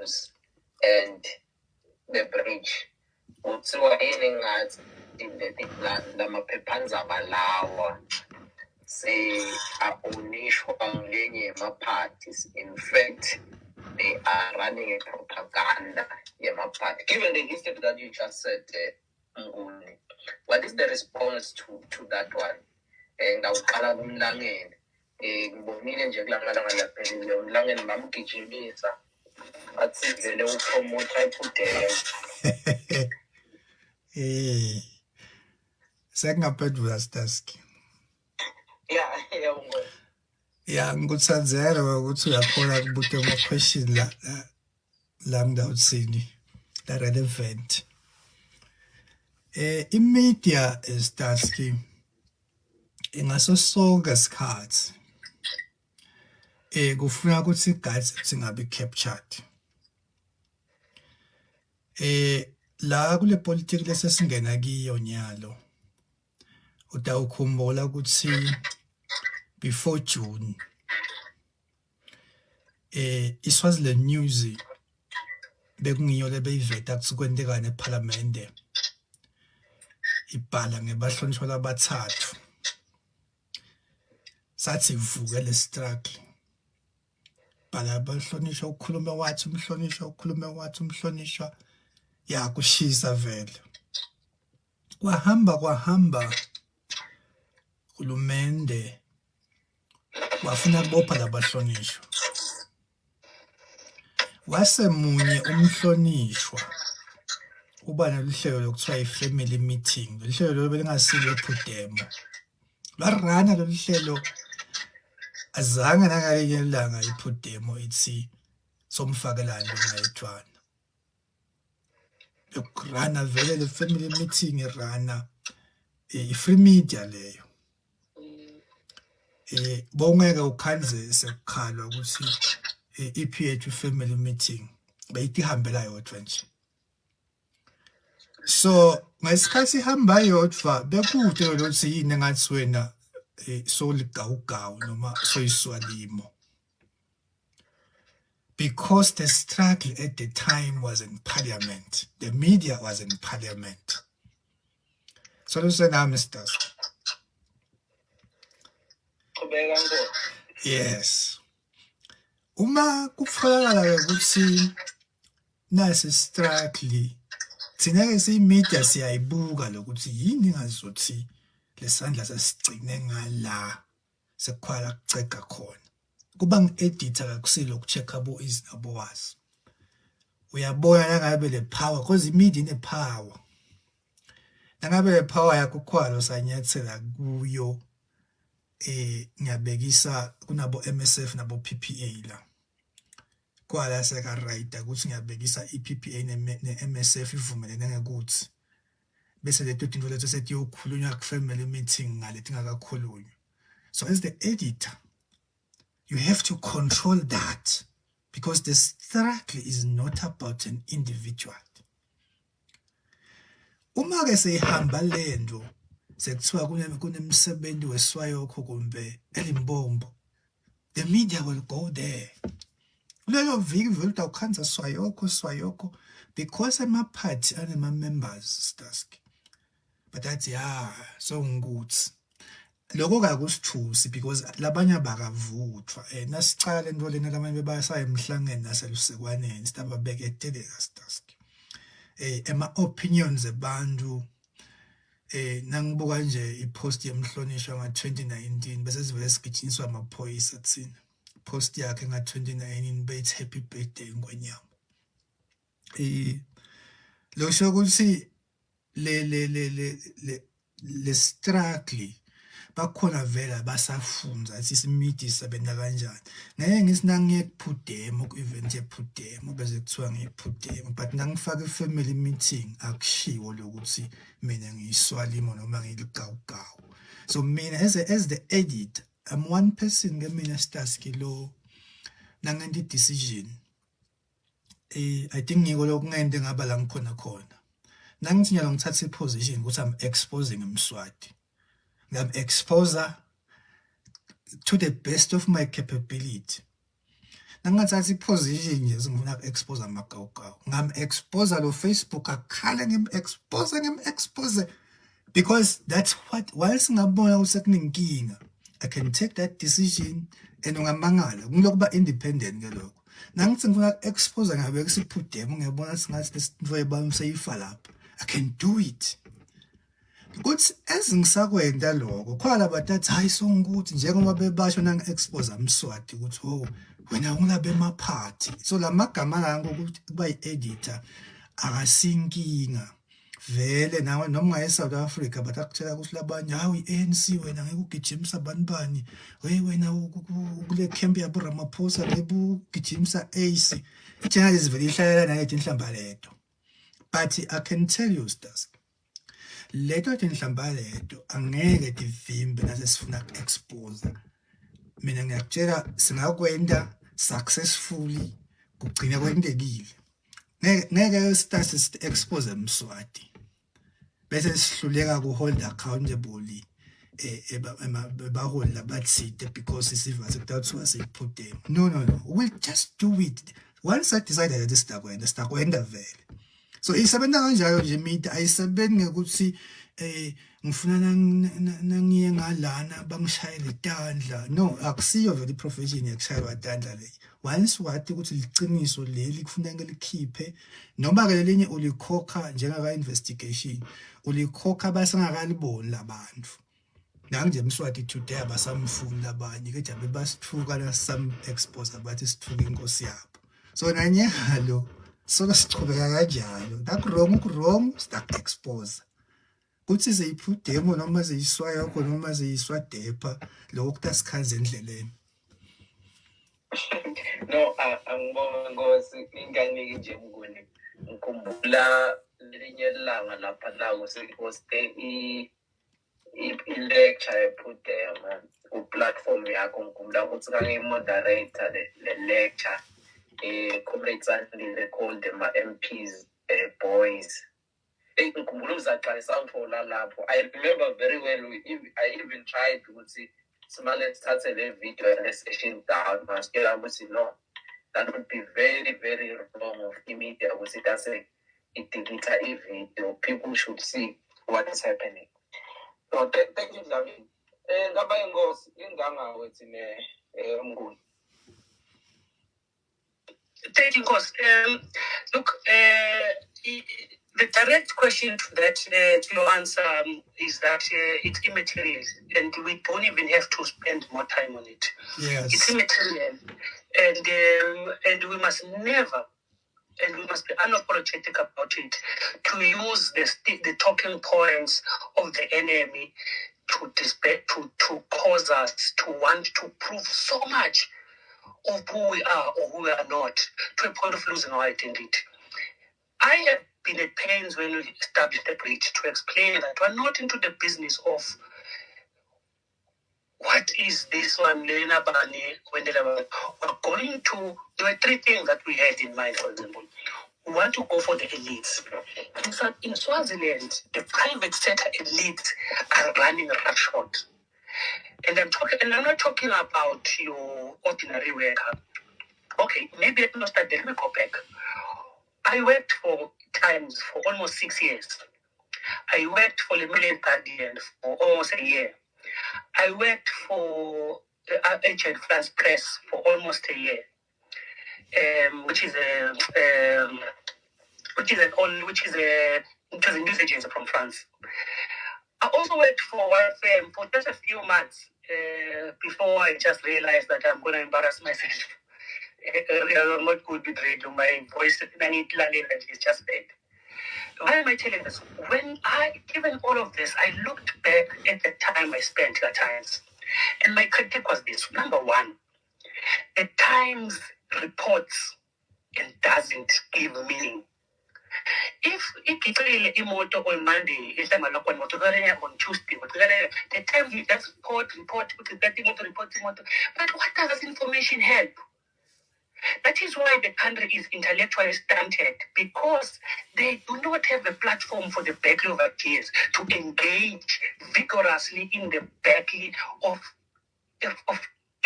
dams and the bridge. Kuthiwa yini ngathi lamaphephandaba lawa se-abonishwa ngelinye yama-parties. In fact, they are running a propaganda yama-party. Given the history that you just said, Nguni, what is the response to that one? Ngawuqala kumlangeni. Ngibonile nje kulamalanga laphelile umlangeni bamgijimisa athi vele upromota iPUDEMO. Sekungaphendula Staski. Yeah, ngikuthandzela ukuthi uyakhona kubuka ama-question la ngidawuthini la relevant. I-media Staski ingaso sonke isikhathi kufuna ukuthi i-guides singabe captured. La kule politics lesesingena kiyo nyalo utawukhumbula ukuthi before June iSwaziland News bekungiyo lebeyiveta ukuthi kwentekane eParliament ibhala ngebahlonishwa labathathu sathi vuke le struggle bhala bahlonishwa ukukhuluma wathi umhlonishwa ya kushisa vele kwahamba hulumende wafuna kubopha labahlonishwa wasemunye umhlonishwa uba noluhlelo lokuthiwa i-family meeting. Lolu hlelo lolu belingasilo ePUDEMO lwarana lolu hlelo azange nangalinye ilanga iPUDEMO ithi somfakelane ngayedwana yokurana vele le family meeting irana i-free media leyo. Bongeke ukhanzise ukukhalwa ukuthi iphi family meeting bayitihambela yodwa nje. So ngesikhathi ihamba yodwa bekude ukuthi yini engathi wena soligawugawu noma soyiswalimo, because the struggle at the time was in parliament, the media was in parliament. So listen now, Mr. Yes. Uma kufanele ukuthi nasi struggle thina ke simedia siyayibuka lokuthi yini ngazothi lesandla sasigcine ngala sekwala kuceka khona kuba ngi-editor kakusilo ukuchecka abo izinabo wazi uyabona langabe le power because imedia ine power langabe le power yakho khwalo sanyathela kuyo ngiyabekisa kunabo MSF nabo PPA la kwala seka right ukuthi ngiyabekisa iPPA ne-MSF ivumelene ngekuthi bese le into lethu sethi yokhulunywa ku family meeting ngalethi ngakakhulunywa. So as the editor you have to control that because the struggle is not about an individual. Uma ke sehamba lento sekuthiwa kunemsebenzi weSwayokho kumbe eLimbombo, the media will go there. Lelo viki vele utawukhanza Swayokho because ama-party anema-members Staski. But that's so ngikuthi lokho kakusithusi because labanye bakavuthwa nasicala into lena lamanye bayasaya emhlangeni naselusekwaneni sitababeketele Staski. Ema-opinions ebantu nangibuka nje ipost yemhlonishwa nga-2019 bese sivele sigijinyiswa amaphoyisa thina. Post yakhe nga-2019 bethi happy birthday Ngwenyama. Lo sho ukuthi le struggle bakhona vela basafunza athi isimidi isebenza kanjani. Ngeke ngisinangiye kuPUDEMO ku-event yePUDEMO bese kuthiwa ngiyiPUDEMO but nangifaka i-family meeting akushiwo lokuthi mina ngiyiswalimo noma ngiligawugawu. So mina as the editor I'm one person ngemina Staski lo nangendi decision. I think ngiko lokungende ngaba la ngikhona khona. Nangithi nyalo ngithatha iposition ukuthi I'm exposing umswati. I'm exposer to the best of my capability. nangathatha iposition nje sengifuna ku-expose amagawugawu ngam-expose lo Facebook akhala ngim-expose because that's what while singabona ukuthi sekunenkinga I can take that decision and ungamangala ngilokuba independent ke lokho nangithi ngifuna ku-expose ngabe kusiphudemo ngiyabona singathi lesinto ebami seyifa lapha I can do it ukuthi ezingisakwenda lokho khona batathi hayi songukuthi njengoba bebasho nangi-expose amswati ukuthi oh wena ungabe emaphathi so lamagama la ngokuthi kuba yi-editor akasinkinga vele nawe noma ungaye-South Africa batakutshela ukuthi labanye hawu i-ANC wena ngeke ugijimisa banibani wena kule camp yabo Ramaphosa ngeke ugijimisa AC ijana lezivele ihlalela nayethi inhlamba leto but I can tell you stars leto inhlamba leto angeke divimbe nase sifuna ku-expose mina ngiyakutshela singakwenda successfully kugcina kwendekile ngeke start expose emswati bese sihluleka ku hold accountable bahola bathide because isiva sekuthiwa siyiphutheme no we'll just do it once I decided that sitakwenda vele so isebenza kanjalo nje mina ayisebenzi ngekuthi ngifuna nangiye ngalana bangishayele itandla no akusiyo vele iprofession yakushayela itandla le once wathi ukuthi liciniso leli kufuneka ngelikhiphe noma ke lelinye ulikhokha njengaka investigation ulikhokha basengakaliboni labantu nanje emswati today abasamfuni labanye ke jabe basithuka la some expose abathi sithuka inkosi yabo so nanyalo so sichubeka kanjalo wrong stuck expose kuthi seyiphudemo noma seyiswa yakho noma seyiswa depa lokho kutasikhanze endleleni no angibona ngosi inganike nje mnguni ngikhumbula lelinye ilanga lapha la sekuhoste i-lecture ePUDEMO ku-platform yakho ngikhumbula ukuthi kangi-moderator le lecture comrades they called them MPs boys ngikhumbula uzaqalisa uthola lapho I remember very well I even tried ukuthi simale sithathe le video and session down masitshela ukuthi no that would be very very wrong of immediate ukuthi it delete a video people should see what is happening so thank you Dlamini ngaba ingosi inganga wethi mnguni thank you Nkosi look the direct question to that to your answer is that it's immaterial and we don't even have to spend more time on it. Yes. It's immaterial and we must never and we must be unapologetic about it to use the talking points of the enemy to cause us to want to prove so much of who we are or who we are not to a point of losing our identity. I have been at pains when we established the bridge to explain that we're not into the business of what is this one, Lena Bani, when we're going to, there were three things that we had in mind, for example. We want to go for the elites. In fact, in Swaziland, the private sector elites are running roughshod. And I'm not talking about your ordinary worker. Okay, maybe let me start there. Let me go back. I worked for almost 6 years. I worked for the Million Guardian for almost a year. I worked for the Agent France Press for almost a year, which is a news agency from France. I also worked for one firm for just a few months before I just realized that I'm going to embarrass myself. I'm not good with radio. My voice is just bad. Why am I telling this? Given all of this, I looked back at the time I spent at Times, and my critique was this: number one, the Times reports and doesn't give meaning. If it's really imoto on Monday, it's on Tuesday, the Times you just report, report. But what does this information help? That is why the country is intellectually stunted, because they do not have a platform for the battle of ideas to engage vigorously in the battle of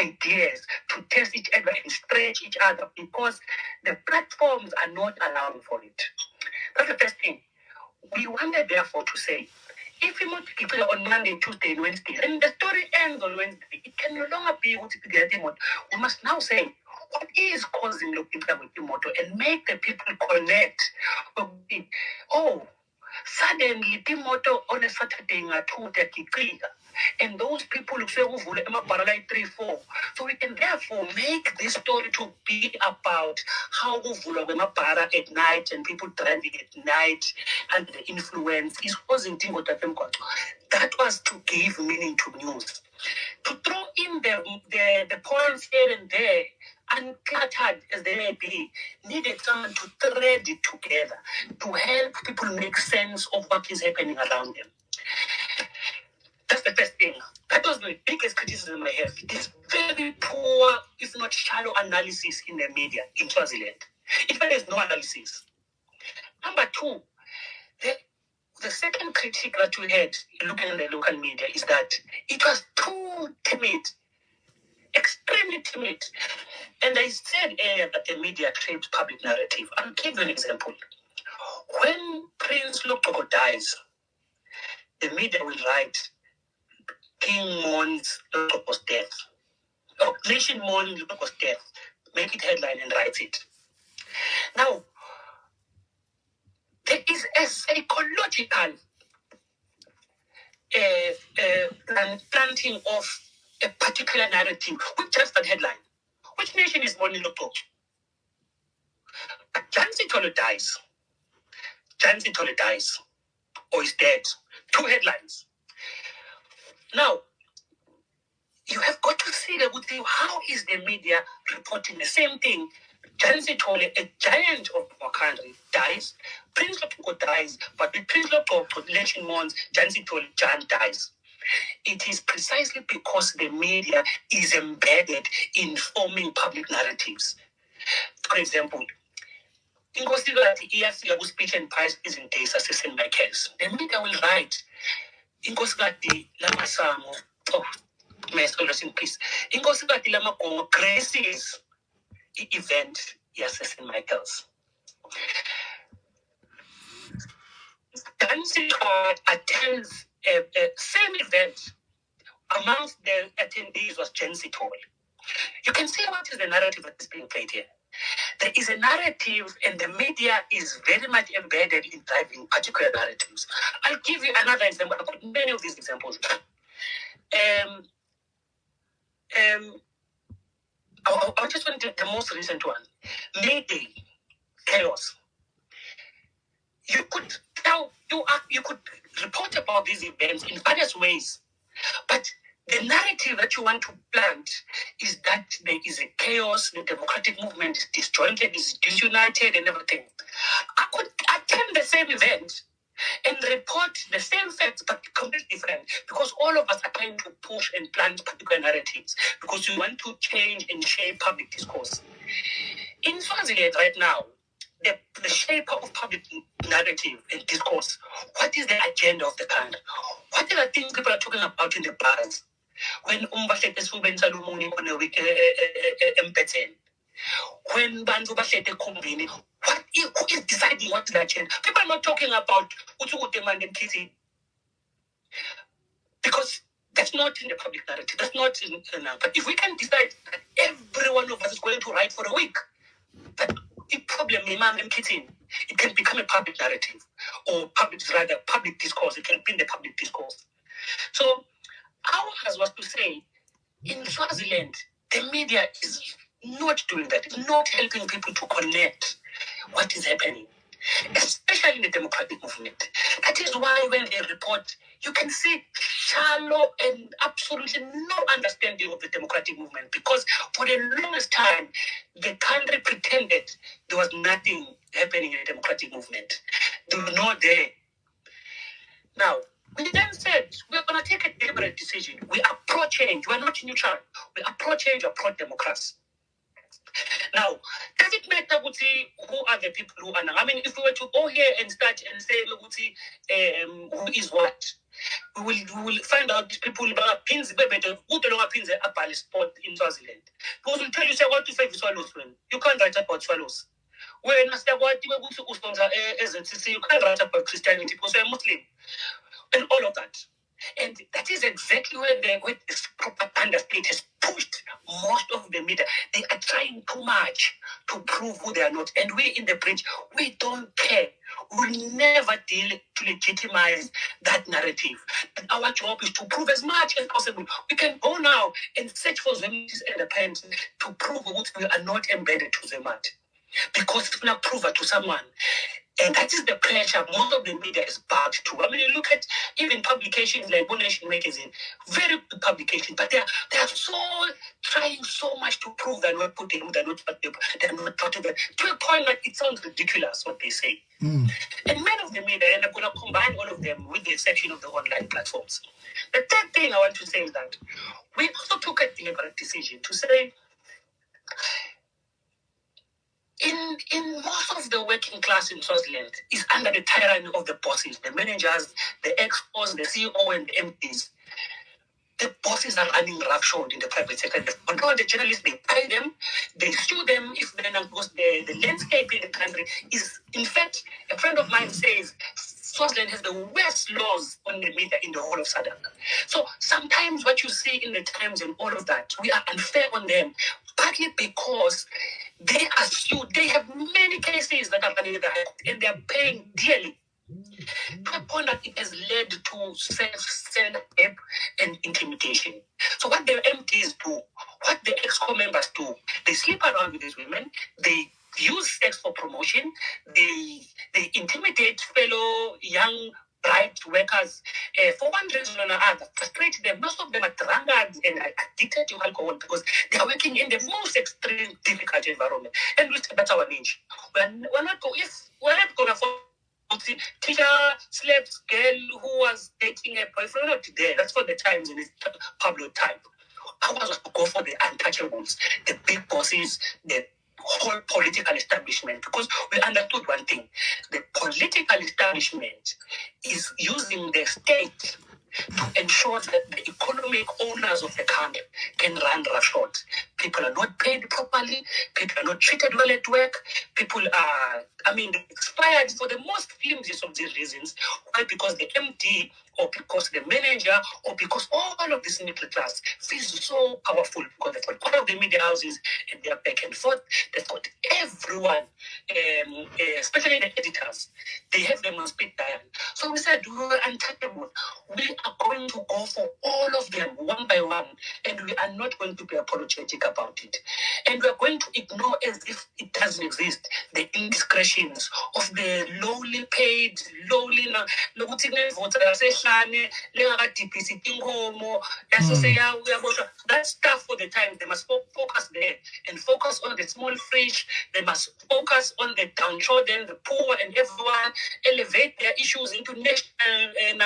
ideas, to test each other and stretch each other because the platforms are not allowing for it. That's the first thing. We wanted, therefore, to say, if we want to keep it on Monday, Tuesday, and Wednesday, and the story ends on Wednesday, it can no longer be able to get the motor. We must now say, what is causing the people with the motor and make the people connect. Oh, suddenly the motor on a Saturday at 2:30, and those people who say like 3-4. So we can therefore make this story to be about how para at night and people driving at night and the influence is causing things that was to give meaning to news. To throw in the points here and there, uncluttered as they may be, needed someone to thread it together to help people make sense of what is happening around them. That's the first thing. That was the biggest criticism I have. This very poor, if not shallow, analysis in the media in Swaziland. In fact, there's no analysis. Number two, the second critique that we had looking at the local media is that it was too timid, extremely timid. And I said earlier that the media shapes public narrative. I'll give you an example. When Prince Lukoko dies, the media will write, King mourns Lukoko's death. Oh, nation mourns Lukoko's death. Make it headline and write it. Now, there is a psychological planting of a particular narrative with just that headline. Which nation is mourning Lukoko? Jansi Tolo dies. Jansi Tolo dies. Or is dead. 2 headlines. Now, you have got to see how is the media reporting the same thing. Jansi Tole, a giant of our country, dies. Prince Lukoko dies, but with Prince Lukoko, nation mourns, Jansi Tole, Jan dies. It is precisely because the media is embedded in forming public narratives. For example, in Kosigati, speech and prize presentation assessing my case. The media will write, in Kosigati, Lamasamo, may I rest in peace. In Kosigati, Lamakongo graces the event, yes, St. Michael's. Dancing attends a same event. Amongst the attendees was Jansi Tole. You can see what is the narrative that is being played here. There is a narrative, and the media is very much embedded in driving particular narratives. I'll give you another example. I've got many of these examples. I just want to take the most recent one. Mayday, chaos. You could report about these events in various ways, but the narrative that you want to plant is that there is a chaos, the democratic movement is disjointed, is disunited, and everything. I could attend the same event and report the same facts, but completely different, because all of us are trying to push and plant particular narratives, because we want to change and shape public discourse. In Swaziland right now, the shape of public narrative and discourse, what is the agenda of the country? What are the things people are talking about in the bars? When Umbahlete Subenza Lumuni on a week, when Bandu Bahlete Kumbini, who is deciding what is the agenda? People are not talking about Utu demand and Kitty. Because that's not in the public narrative. That's not in but if we can decide that every one of us is going to write for a week, that the problem it can become a public narrative, or public discourse. It can be in the public discourse. So ours was to say, in Swaziland, the media is not doing that. It's not helping people to connect what is happening, especially in the democratic movement. That is why when they report, you can see shallow and absolutely no understanding of the democratic movement, because for the longest time, the country pretended there was nothing happening in the democratic movement. They were not there. Now, we then said, we're going to take a deliberate decision. We approach change. We're not neutral. We approach change, approach democracy. Now, does it matter who are the people who are now? I mean, if we were to go here and start and say, who is what? we will find out these people pins a sport in Swaziland. Because we'll tell you, say, what to favor swallows when you can't write about swallows. When I say what you can't write about Christianity because you're Muslim. And all of that. And that is exactly where this propaganda state has pushed most of the media. They are trying too much to prove who they are not. And we in the bridge, we don't care. We'll never deal to legitimize that narrative. And our job is to prove as much as possible. We can go now and search for ZweMart independence to prove what we are not embedded to ZweMart. Because it's not prove it to someone. And that is the pressure most of the media is backed to. I mean, you look at even publications like One Nation magazine, very good publication, but they are so trying so much to prove that we're putting, they're not part of it, to a point that it sounds ridiculous what they say. And many of the media, and I'm going to combine all of them with the exception of the online platforms. The third thing I want to say is that we also took a deliberate decision to say, in most of the working class in Swaziland is under the tyranny of the bosses, the managers, the expos, the CEO, and the MPs. The bosses are running roughshod in the private sector. They control the journalists, they pay them, they sue them if then because the landscape in the country is, in fact, a friend of mine says Swaziland has the worst laws on the media in the whole of South Africa. So sometimes what you see in the Times and all of that, we are unfair on them, partly because they are sued. They have many cases that are running in the High Court and they are paying dearly. To a point that it has led to self-help and intimidation. So what the MPs do, what the EXCO members do, they sleep around with these women, they use sex for promotion, they intimidate fellow young bright workers for one reason or another, frustrate them. Most of them are drunkards and addicted to alcohol because they are working in the most extreme, difficult environment. And that's our niche. We're not going to teacher slaps girl who was dating a boyfriend. Not there. That's for the Times in its Pablo type. Ours was to go for the untouchables, the big bosses, the whole political establishment, because we understood one thing: the political establishment is using the state to ensure that the economic owners of the country can run roughshod. People are not paid properly. People are not treated well at work. People are, expired for the most flimsiest of these reasons. Why? Because the MD or because the manager or because all of this middle class feels so powerful because they've got all of the media houses and they're back and forth. They've got everyone, especially the editors. They have them on speed dial. So we said, we were untouchable. We are going to go for all of them one by one, and we are not going to be apologetic about it. And we are going to ignore as if it doesn't exist the indiscretions of the lowly paid, that stuff for the time. They must focus there and focus on the small fish. They must focus on the downtrodden, the poor, and everyone. Elevate their issues into national, and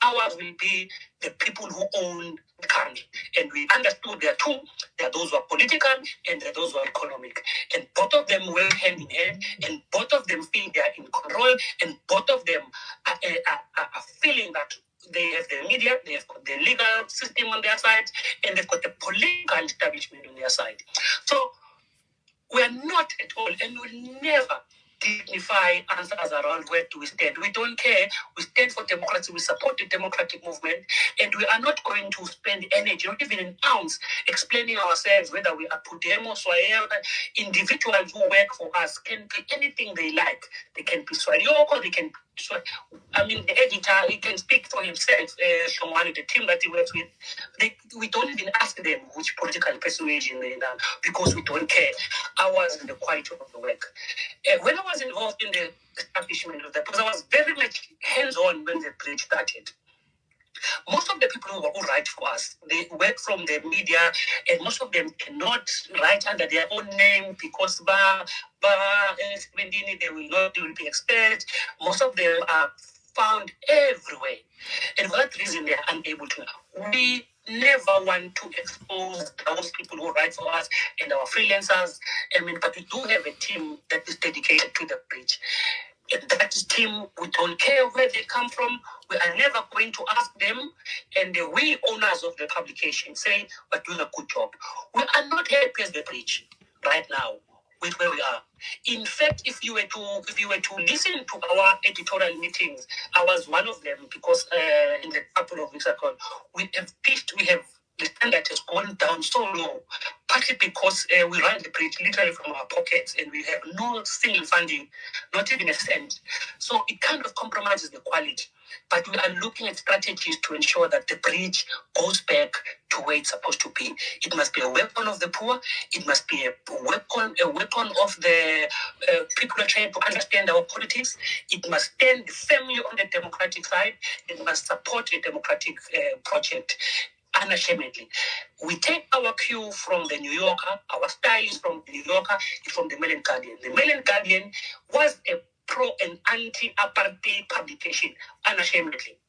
ours will be the people who own the country. And we understood there are two. There are those who are political and there are those who are economic. And both of them work hand in hand, and both of them feel they are in control, and both of them are feeling that they have the media, they've got the legal system on their side, and they've got the political establishment on their side. So we are not at all, and will never dignify answers around where do we stand. We don't care. We stand for democracy. We support the democratic movement, and we are not going to spend energy, not even an ounce, explaining ourselves whether we are PUDEMO, ZweMart. Individuals who work for us can be anything they like. They can be Swarioko, they can. The editor, he can speak for himself. Someone, the team that he works with, we don't even ask them which political persuasion they are because we don't care. Ours is the quality of the work. When I was involved in the establishment of that, because I was very much hands-on when the bridge started. Most of the people who write for us, they work from the media, and most of them cannot write under their own name because they will be exposed. Most of them are found everywhere, and for that reason they are unable to. We never want to expose those people who write for us and our freelancers. But we do have a team that is dedicated to the bridge. And that team, we don't care where they come from. We are never going to ask them. And we owners of the publication say we're doing a good job. We are not happy as the bridge right now with where we are. In fact, if you were to listen to our editorial meetings, I was one of them because in the couple of weeks ago, we have the standard has gone down so low, partly because we run the bridge literally from our pockets and we have no single funding, not even a cent. So it kind of compromises the quality. But we are looking at strategies to ensure that the bridge goes back to where it's supposed to be. It must be a weapon of the poor. It must be a weapon of the people who are trying to understand our politics. It must stand firmly on the democratic side. It must support a democratic project. Unashamedly, we take our cue from the New Yorker. Our style is from the New Yorker, it's from the Mail and Guardian. The Mail and Guardian was a pro and anti-apartheid publication, unashamedly.